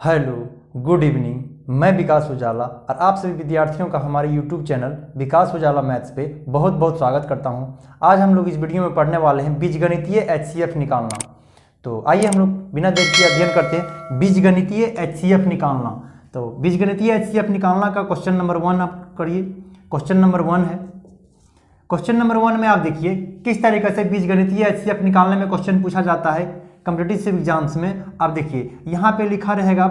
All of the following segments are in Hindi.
Hello, good evening. मैं विकास उजाला और आप सभी विद्यार्थियों का हमारे यूट्यूब चैनल विकास उजाला मैथ्स पे बहुत बहुत स्वागत करता हूं। आज हम लोग इस वीडियो में पढ़ने वाले हैं बीजगणितीय HCF निकालना। तो आइए हम लोग बिना देर किए अध्ययन करते हैं बीजगणितीय HCF निकालना। तो बीजगणितीय HCF निकालना का क्वेश्चन नंबर 1 आप करिए। क्वेश्चन नंबर 1 है। क्वेश्चन नंबर 1 में आप देखिए किस तरीके से बीजगणितीय HCF निकालने में क्वेश्चन पूछा जाता है कॉम्पिटिटिव एग्जाम्स में। आप देखिए यहाँ पे लिखा रहेगा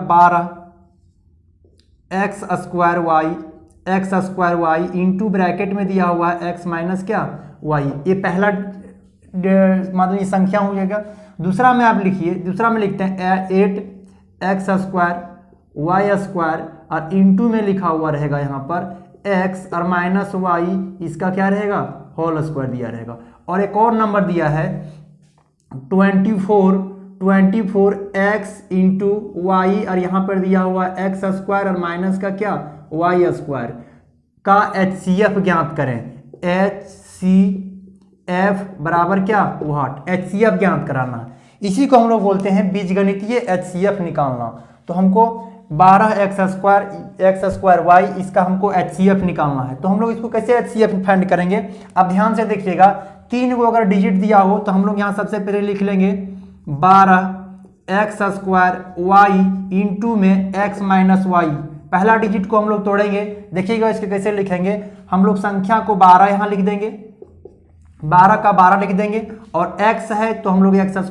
12x² y इंटू ब्रैकेट में दिया हुआ है x माइनस क्या y। ये पहला मतलब ये संख्या हो जाएगा। दूसरा में आप लिखिए, दूसरा में लिखते हैं 8x² y² और इंटू में लिखा हुआ रहेगा यहाँ पर x और माइनस y, इसका क्या रहेगा होल स्क्वायर दिया रहेगा। और एक और नंबर दिया है 24x इंटू वाई और यहाँ पर दिया हुआ x² और माइनस का क्या y² का HCF ज्ञात करें। HCF बराबर क्या व्हाट, HCF ज्ञात कराना है। इसी को हम लोग बोलते हैं बीजगणितीय HCF निकालना। तो हमको 12x² y इसका हमको HCF निकालना है। तो हम लोग इसको कैसे HCF फाइंड करेंगे, आप ध्यान से देखिएगा। 3 को अगर डिजिट दिया हो तो हम लोग यहाँ सबसे पहले लिख लेंगे 12x² y इंटू में x माइनस y। पहला डिजिट को हम लोग तोड़ेंगे, देखिएगा इसके कैसे लिखेंगे। हम लोग संख्या को 12 यहाँ लिख देंगे, 12 का 12 लिख देंगे और x है तो हम लोग x²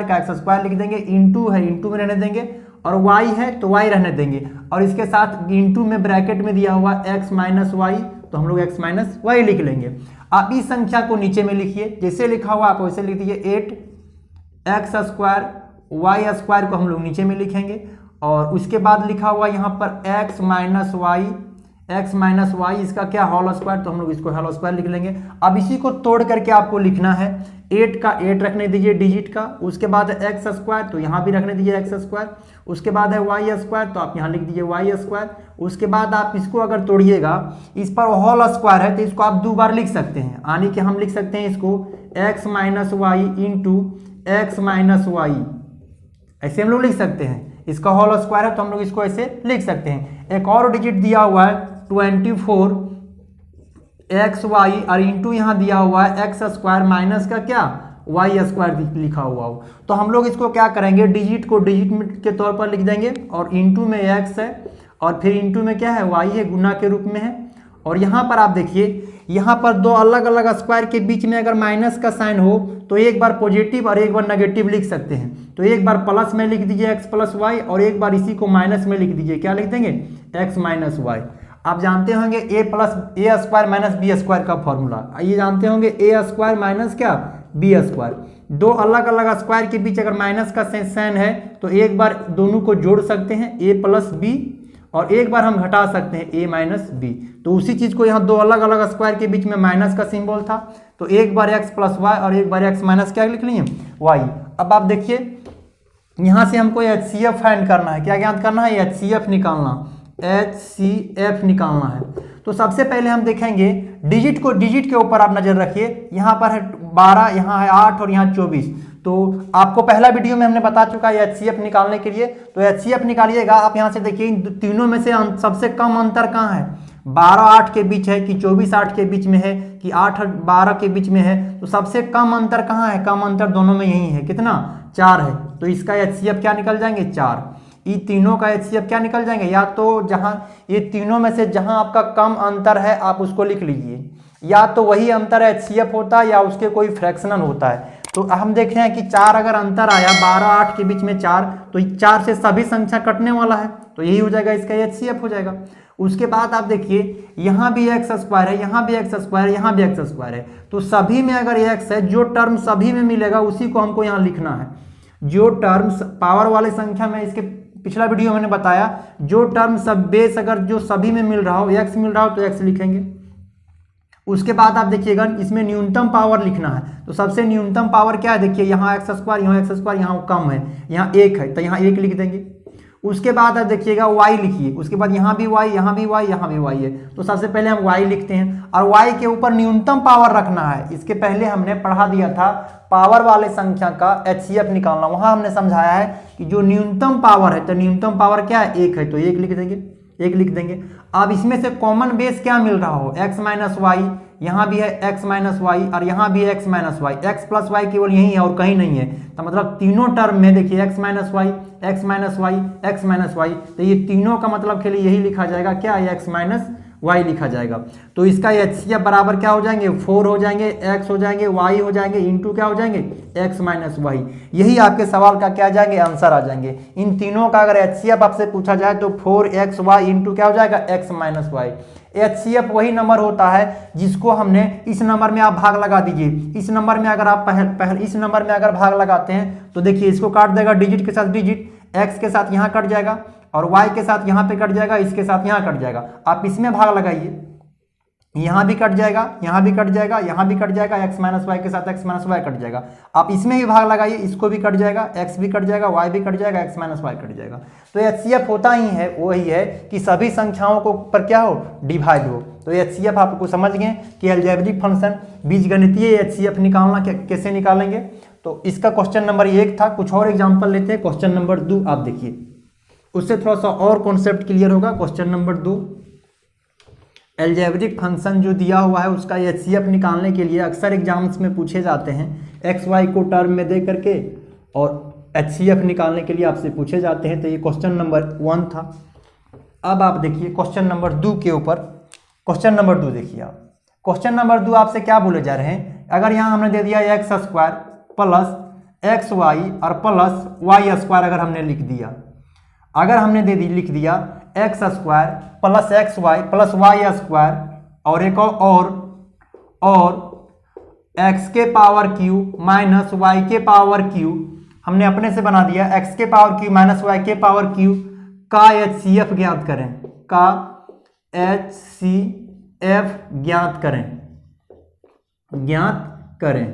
का x² लिख देंगे, इंटू है इंटू में रहने देंगे और y है तो y रहने देंगे और इसके साथ इंटू में ब्रैकेट में दिया हुआ x माइनस y तो हम लोग x माइनस y लिख लेंगे। आप इस संख्या को नीचे में लिखिए, जैसे लिखा हुआ आप वैसे लिख दीजिए। 8x² y² को हम लोग नीचे में लिखेंगे और उसके बाद लिखा हुआ यहाँ पर x माइनस y इसका क्या होल स्क्वायर, तो हम लोग इसको होल स्क्वायर लिख लेंगे। अब इसी को तोड़ करके आपको लिखना है 8 का 8 रखने दीजिए डिजिट का, उसके बाद है x² तो यहाँ भी रखने दीजिए x², उसके बाद है y² तो आप यहाँ लिख दीजिए y²। उसके बाद आप इसको अगर तोड़िएगा, इस पर होल स्क्वायर है तो इसको आप 2 बार लिख सकते हैं, यानी कि हम लिख सकते हैं इसको x minus y into x minus y, ऐसे हम लोग लिख सकते हैं। इसका होल स्क्वायर है तो हम लोग इसको ऐसे लिख सकते हैं। एक और डिजिट दिया हुआ है 24xy और इंटू यहाँ दिया हुआ है x² माइनस का क्या y² लिखा हुआ हो, तो हम लोग इसको क्या करेंगे, डिजिट को डिजिट के तौर पर लिख देंगे और इंटू में x है और फिर इंटू में क्या है y है, गुना के रूप में है। और यहाँ पर आप देखिए, यहाँ पर 2 अलग अलग स्क्वायर के बीच में अगर माइनस का साइन हो तो एक बार पॉजिटिव और एक बार नेगेटिव लिख सकते हैं। तो एक बार प्लस में लिख दीजिए x प्लस वाई और एक बार इसी को माइनस में लिख दीजिए, क्या लिख देंगे x माइनस वाई। आप जानते होंगे a² माइनस b² का फॉर्मूला, ये जानते होंगे a² माइनस क्या b²। 2 अलग अलग स्क्वायर के बीच अगर माइनस का साइन है तो एक बार दोनों को जोड़ सकते हैं a प्लस b और एक बार हम घटा सकते हैं a माइनस बी। तो उसी चीज को यहाँ 2 अलग अलग स्क्वायर के बीच में माइनस का सिंबल था तो एक बार x प्लस वाई और एक बार x माइनस क्या लिख लिए y। अब आप देखिए यहाँ से हमको HCF फाइंड करना है, क्या ज्ञात करना है, HCF निकालना, HCF निकालना है। तो सबसे पहले हम देखेंगे डिजिट को, डिजिट के ऊपर आप नजर रखिए। यहाँ पर है 12, यहाँ है 8 और यहाँ 24। तो आपको पहला वीडियो में हमने बता चुका है HCF निकालने के लिए। तो HCF निकालिएगा। आप यहाँ से देखिए इन तीनों में से सबसे कम अंतर कहाँ है, 12-8 के बीच है कि 24-8 के बीच में है कि 8-12 के बीच में है। तो सबसे कम अंतर कहाँ है, कम अंतर दोनों में यही है, कितना 4 है। तो इसका HCF क्या निकल जाएंगे 4। ये तीनों का HCF क्या निकल जाएंगे, या तो जहां ये तीनों में से जहां आपका कम अंतर है आप उसको लिख लीजिए, या तो वही अंतर HCF होता है या उसके कोई फ्रैक्शनल होता है। तो हम देख रहे हैं कि 4 अगर अंतर आया 12-8 के बीच में 4, तो 4 से सभी संख्या कटने वाला है तो यही हो जाएगा, इसका HCF हो जाएगा। उसके बाद आप देखिए यहाँ भी x² है, यहाँ भी x² है, यहाँ भी x² है। तो सभी में अगर x है, जो टर्म सभी में मिलेगा उसी को हमको यहाँ लिखना है। जो टर्म्स पावर वाली संख्या में, इसके पिछला वीडियो मैंने बताया, जो टर्म सब बेस अगर जो सभी में मिल रहा हो, x मिल रहा हो तो x लिखेंगे। उसके बाद आप देखिएगा इसमें न्यूनतम पावर लिखना है। तो सबसे न्यूनतम पावर क्या है, देखिए यहाँ x², यहाँ x², यहाँ कम है, यहाँ 1 है तो यहाँ 1 लिख देंगे। उसके बाद आप देखिएगा y लिखिए, उसके बाद यहाँ भी y, यहाँ भी y, यहाँ भी y है। तो सबसे पहले हम y लिखते हैं और y के ऊपर न्यूनतम पावर रखना है। इसके पहले हमने पढ़ा दिया था पावर वाले संख्या का HCF निकालना, वहां हमने समझाया है कि जो न्यूनतम पावर है, तो न्यूनतम पावर क्या है, 1 है, तो 1 लिख देंगे, 1 लिख देंगे। अब इसमें से कॉमन बेस क्या मिल रहा हो, x माइनस वाई, यहाँ भी है x माइनस वाई और यहाँ भी है x minus y, x plus y केवल यही है और कहीं नहीं है। तो मतलब तीनों टर्म में देखिए x minus y, x minus y, x minus y, तो ये तीनों का मतलब के लिए यही लिखा जाएगा, क्या, x माइनस वाई लिखा जाएगा। तो इसका HCF बराबर क्या हो जाएंगे, 4 हो जाएंगे, x हो जाएंगे, y हो जाएंगे, इंटू क्या हो जाएंगे, x माइनस वाई। यही आपके सवाल का क्या आ जाएंगे, आंसर आ जाएंगे। इन तीनों का अगर HCF आपसे पूछा जाए तो 4xy इंटू क्या हो जाएगा, x माइनस वाई। HCF वही नंबर होता है जिसको हमने इस नंबर में आप भाग लगा दीजिए। इस नंबर में अगर आप पहले इस नंबर में अगर भाग लगाते हैं तो देखिए इसको काट देगा डिजिट के साथ डिजिट, x के साथ यहाँ कट जाएगा और y के साथ यहाँ पे कट जाएगा, इसके साथ यहाँ कट जाएगा। आप इसमें भाग लगाइए, यहाँ भी कट जाएगा, यहाँ भी कट जाएगा, यहाँ भी कट जाएगा, x माइनस वाई के साथ x माइनस वाई कट जाएगा। आप इसमें भी भाग लगाइए, इसको भी कट जाएगा, x भी कट जाएगा, y भी कट जाएगा, x माइनस वाई कट जाएगा। तो HCF होता ही है, वही है कि सभी संख्याओं को पर क्या हो, डिवाइड हो। तो HCF आपको समझ गए कि अलजेब्रिक फंक्शन बीजगणितीय HCF निकालना कैसे निकालेंगे। तो इसका क्वेश्चन नंबर 1 था। कुछ और एग्जाम्पल लेते हैं, क्वेश्चन नंबर 2 आप देखिए, उससे थोड़ा सा और कॉन्सेप्ट क्लियर होगा। क्वेश्चन नंबर 2, अलजेब्रिक फंक्शन जो दिया हुआ है उसका HCF निकालने के लिए अक्सर एग्जाम्स में पूछे जाते हैं, XY को टर्म में दे करके और HCF निकालने के लिए आपसे पूछे जाते हैं। तो ये क्वेश्चन नंबर 1 था। अब आप देखिए क्वेश्चन नंबर 2 के ऊपर, क्वेश्चन नंबर 2 देखिए आप, क्वेश्चन नंबर 2 आपसे क्या बोले जा रहे हैं, अगर यहाँ हमने दे दिया x स्क्वायर प्लस XY और प्लस y स्क्वायर, अगर हमने लिख दिया, अगर हमने लिख दिया x square plus XY plus y square और एक और x के पावर q माइनस y के पावर q, हमने अपने से बना दिया x के पावर q माइनस y के पावर q का HCF ज्ञात करें, का HCF ज्ञात करें।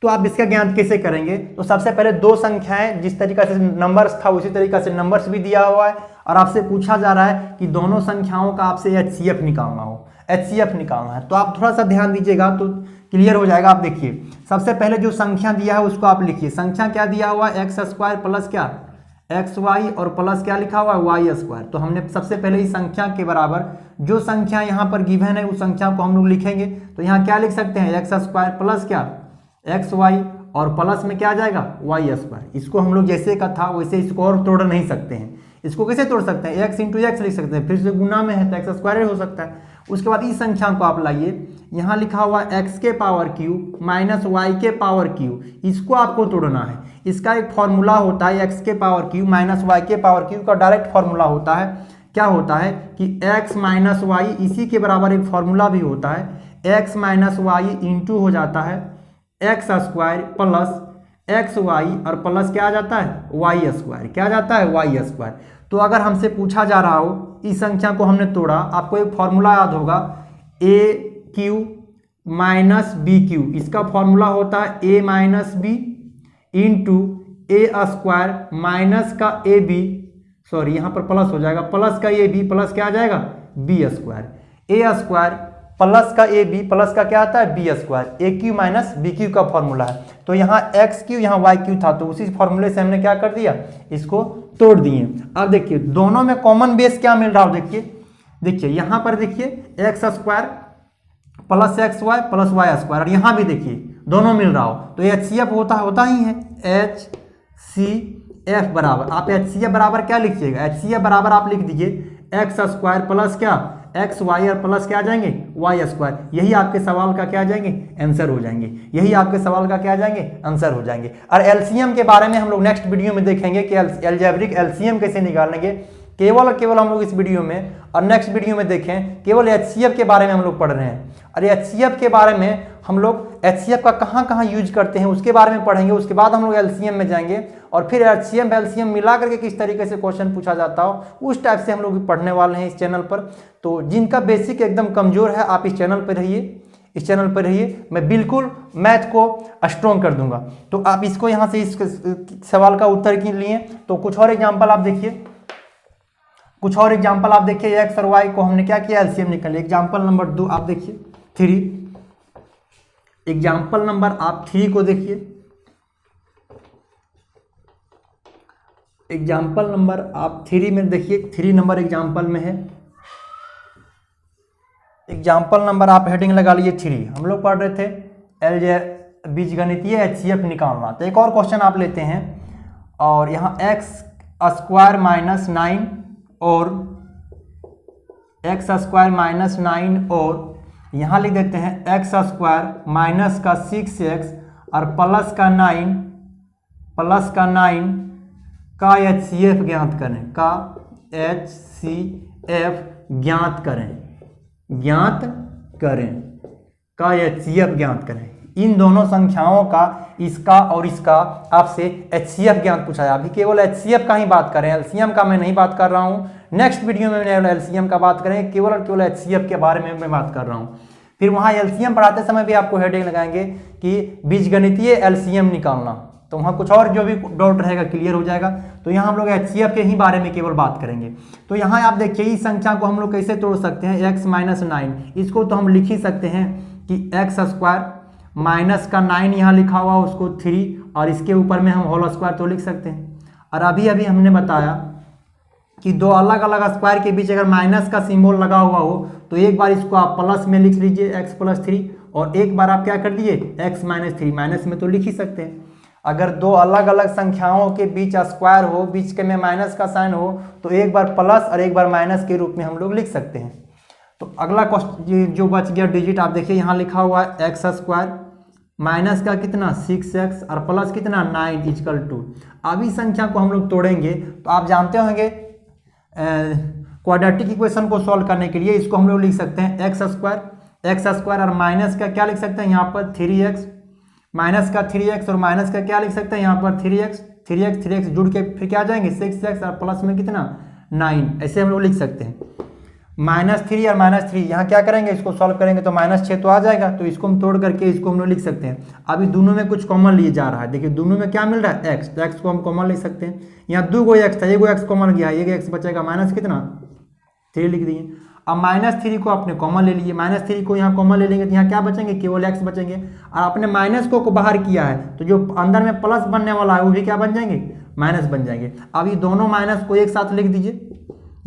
तो आप इसका ज्ञात कैसे करेंगे, तो सबसे पहले दो संख्याएं, जिस तरीका से नंबर्स था उसी तरीका से नंबर्स भी दिया हुआ है और आपसे पूछा जा रहा है कि दोनों संख्याओं का आपसे HCF निकालना हो, HCF निकालना है। तो आप थोड़ा सा ध्यान दीजिएगा तो क्लियर हो जाएगा। आप देखिए सबसे पहले जो संख्या दिया है उसको आप लिखिए। संख्या क्या दिया हुआ है, x स्क्वायर प्लस क्या, XY और प्लस क्या लिखा हुआ है, y स्क्वायर। तो हमने सबसे पहले इस संख्या के बराबर जो संख्या यहाँ पर गिवन है उस संख्या को हम लोग लिखेंगे। तो यहाँ क्या लिख सकते हैं, x स्क्वायर प्लस क्या, XY और प्लस में क्या आ जाएगा, y स्क्वायर। इसको हम लोग जैसे का था वैसे इसको और तोड़ नहीं सकते हैं। इसको कैसे तोड़ सकते हैं, x इंटू एक्स लिख सकते हैं, फिर से गुना में है तो x स्क्वायर हो सकता है। उसके बाद इस संख्या को आप लाइए, यहाँ लिखा हुआ x के पावर q माइनस y के पावर q, इसको आपको तोड़ना है। इसका एक फॉर्मूला होता है, x के पावर q माइनस y के पावर q का डायरेक्ट फॉर्मूला होता है। क्या होता है कि x माइनस वाई, इसी के बराबर एक फॉर्मूला भी होता है, x माइनस वाई इंटू हो जाता है एक्स स्क्वायर प्लस XY और प्लस क्या आ जाता है, y स्क्वायर। क्या आ जाता है, y स्क्वायर। तो अगर हमसे पूछा जा रहा हो, इस संख्या को हमने तोड़ा, आपको एक फॉर्मूला याद होगा, AQ माइनस BQ। इसका फॉर्मूला होता है A minus B into A square minus का AB, सॉरी यहाँ पर प्लस हो जाएगा, प्लस का AB प्लस क्या आ जाएगा, B square. A square plus का AB प्लस का क्या आता है, B square. AQ minus BQ का फॉर्मूला है। तो यहाँ XQ यहाँ YQ था, तो उसी फॉर्मूले से हमने क्या कर दिया, इसको तोड़ दिए। अब देखिए दोनों में कॉमन बेस क्या मिल रहा हो, देखिए यहाँ पर देखिए x square plus XY plus Y square, और यहाँ भी देखिए दोनों मिल रहा हो, तो HCF होता ही है, HCF बराबर, आप HCF बराबर क्या लिखिएगा, HCF बराबर आप लिख दीजिए x स्क्वायर प्लस क्या, XY और प्लस क्या आ जाएंगे, y स्क्वायर। यही आपके सवाल का क्या आ जाएंगे, आंसर हो जाएंगे। यही आपके सवाल का क्या आ जाएंगे, आंसर हो जाएंगे। और एलसीएम के बारे में हम लोग नेक्स्ट वीडियो में देखेंगे कि अलजेब्रिक एलसीएम कैसे निकालेंगे। केवल हम लोग इस वीडियो में और नेक्स्ट वीडियो में देखें, केवल HCF के बारे में हम लोग पढ़ रहे हैं। और HCF के बारे में हम लोग HCF का कहाँ यूज करते हैं उसके बारे में पढ़ेंगे। उसके बाद हम लोग LCM में जाएंगे और फिर HCM LCM मिला करके किस तरीके से क्वेश्चन पूछा जाता हो उस टाइप से हम लोग पढ़ने वाले हैं इस चैनल पर। तो जिनका बेसिक एकदम कमजोर है आप इस चैनल पर रहिए, इस चैनल पर रहिए, मैं बिल्कुल मैथ को स्ट्रॉन्ग कर दूंगा। तो आप इसको यहाँ से इस सवाल का उत्तर के लिए तो कुछ और एग्जाम्पल आप देखिए, कुछ और एग्जाम्पल आप देखिए। एक्स और वाई को हमने क्या किया, एलसीएम निकाल लिया। एग्जाम्पल नंबर 2 आप देखिए 3, एग्जाम्पल नंबर आप 3 को देखिए। एग्जाम्पल नंबर आप 3 में देखिए, 3 नंबर एग्जाम्पल में है। एग्जाम्पल नंबर आप हेडिंग लगा लीजिए 3। हम लोग पढ़ रहे थे बीजगणितीय एचसीएफ निकालना। तो एक और क्वेश्चन आप लेते हैं और यहाँ एक्स स्क्वायर माइनस 9 और एक्स स्क्वायर माइनस 9 और यहाँ लिख देते हैं एक्स स्क्वायर माइनस का 6x और प्लस का 9 का एचसीएफ ज्ञात करें, का एचसीएफ ज्ञात करें, का एचसीएफ ज्ञात करें। इन दोनों संख्याओं का, इसका और इसका आपसे एचसीएफ ज्ञात पूछा है। अभी केवल एचसीएफ का ही बात करें, एलसीएम का मैं नहीं बात कर रहा हूँ। नेक्स्ट वीडियो में मैं एलसीएम का बात करें, केवल और केवल एचसीएफ के बारे में मैं बात कर रहा हूँ। फिर वहाँ एलसीएम पढ़ाते समय भी आपको हेडिंग लगाएंगे कि बीजगणितीय एलसीएम निकालना, तो वहाँ कुछ और जो भी डाउट रहेगा क्लियर हो जाएगा। तो यहाँ हम लोग एचसीएफ के ही बारे में केवल बात करेंगे। तो यहाँ आप देखिए इस संख्या को हम लोग कैसे तोड़ सकते हैं, एक्स माइनस 9, इसको तो हम लिख ही सकते हैं कि एक्स स्क्वायर माइनस का 9 यहाँ लिखा हुआ उसको 3 और इसके ऊपर में हम होल स्क्वायर तो लिख सकते हैं। और अभी हमने बताया कि दो अलग अलग स्क्वायर के बीच अगर माइनस का सिंबल लगा हुआ हो तो एक बार इसको आप प्लस में लिख लीजिए x प्लस 3, और एक बार आप क्या कर दिए x माइनस 3, माइनस में तो लिख ही सकते हैं। अगर दो अलग अलग संख्याओं के बीच स्क्वायर हो, बीच के में माइनस का साइन हो, तो एक बार प्लस और एक बार माइनस के रूप में हम लोग लिख सकते हैं। तो अगला क्वेश्चन जो बच गया डिजिट आप देखिए, यहाँ लिखा हुआ है एक्स स्क्वायर माइनस का कितना 6x और प्लस कितना 9 इक्वल टू। अब इस संख्या को हम लोग तोड़ेंगे तो आप जानते होंगे क्वाड्रेटिक इक्वेशन को सॉल्व करने के लिए इसको हम लोग लिख सकते हैं एक्स स्क्वायर और माइनस का क्या लिख सकते हैं यहाँ पर 3x, माइनस का 3x और माइनस का क्या लिख सकते हैं यहाँ पर 3x जुड़ के फिर क्या आ जाएंगे 6x और प्लस में कितना 9, ऐसे हम लोग लिख सकते हैं। -3 और -3 यहाँ क्या करेंगे, इसको सॉल्व करेंगे तो -6 तो आ जाएगा, तो इसको हम तोड़ करके इसको हम लोग लिख सकते हैं। अभी दोनों में कुछ कॉमन लिए जा रहा है, देखिए दोनों में क्या मिल रहा है x, तो x को हम कॉमन ले सकते हैं। यहाँ 2 x था, एक x कॉमन गया, एक x बचेगा माइनस कितना 3 लिख दिए। अब -3 को आपने कॉमन ले लिए, -3 को यहाँ कॉमन ले लेंगे तो यहाँ क्या बचेंगे, केवल x बचेंगे। और आपने माइनस को बाहर किया है तो जो अंदर में प्लस बनने वाला है वो भी क्या बन जाएंगे, माइनस बन जाएंगे। अब ये दोनों माइनस को एक साथ लिख दीजिए,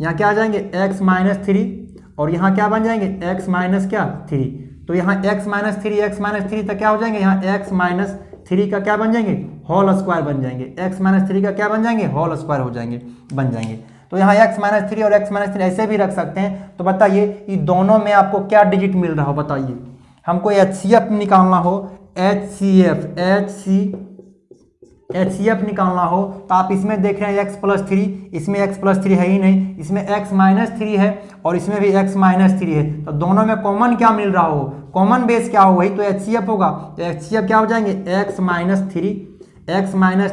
यहाँ क्या आ जाएंगे x माइनस 3 और यहाँ क्या बन जाएंगे x माइनस क्या 3, तो यहाँ x माइनस 3 तक क्या हो जाएंगे, यहाँ x माइनस 3 का क्या बन जाएंगे, होल स्क्वायर बन जाएंगे। x माइनस 3 का क्या बन जाएंगे, होल स्क्वायर हो जाएंगे, बन जाएंगे। तो यहाँ x माइनस 3 और x माइनस 3 ऐसे भी रख सकते हैं। तो बताइए ये दोनों में आपको क्या डिजिट मिल रहा हो, बताइए। हमको एचसीएफ निकालना हो, एचसीएफ निकालना हो तो आप इसमें देख रहे हैं x प्लस 3, इसमें x प्लस 3 है ही नहीं, इसमें x माइनस 3 है और इसमें भी x माइनस 3 है। तो दोनों में कॉमन क्या मिल रहा हो, कॉमन बेस क्या हो, वही तो एचसीएफ होगा। तो एचसीएफ क्या हो जाएंगे, x माइनस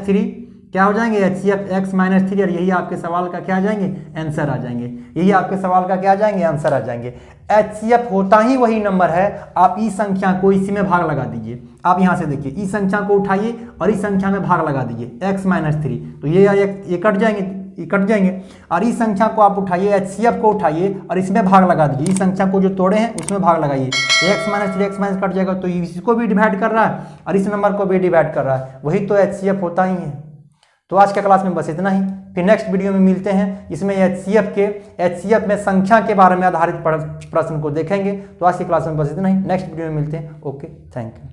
3 क्या हो जाएंगे, एचसीएफ x माइनस 3, और यही आपके सवाल का क्या आ जाएंगे, आंसर आ जाएंगे। यही आपके सवाल का क्या आ जाएंगे, आंसर आ जाएंगे। एचसीएफ होता ही वही नंबर है, आप इस संख्या को इसी में भाग लगा दीजिए। आप यहाँ से देखिए इस संख्या को उठाइए और इस संख्या में भाग लगा दीजिए x माइनस 3, तो ये कट जाएंगे। और इस संख्या को आप उठाइए, एचसीएफ को उठाइए और इसमें भाग लगा दीजिए। इस संख्या को जो तोड़े हैं उसमें भाग लगाइए, x minus 3 x minus cut जाएगा, तो इसको भी डिवाइड कर रहा है और इस नंबर को भी डिवाइड कर रहा है, वही तो एचसीएफ होता ही है। तो आज के क्लास में बस इतना ही, फिर नेक्स्ट वीडियो में मिलते हैं। इसमें एचसीएफ में संख्या के बारे में आधारित प्रश्न को देखेंगे। तो आज की क्लास में बस इतना ही, नेक्स्ट वीडियो में मिलते हैं। Okay, thank you.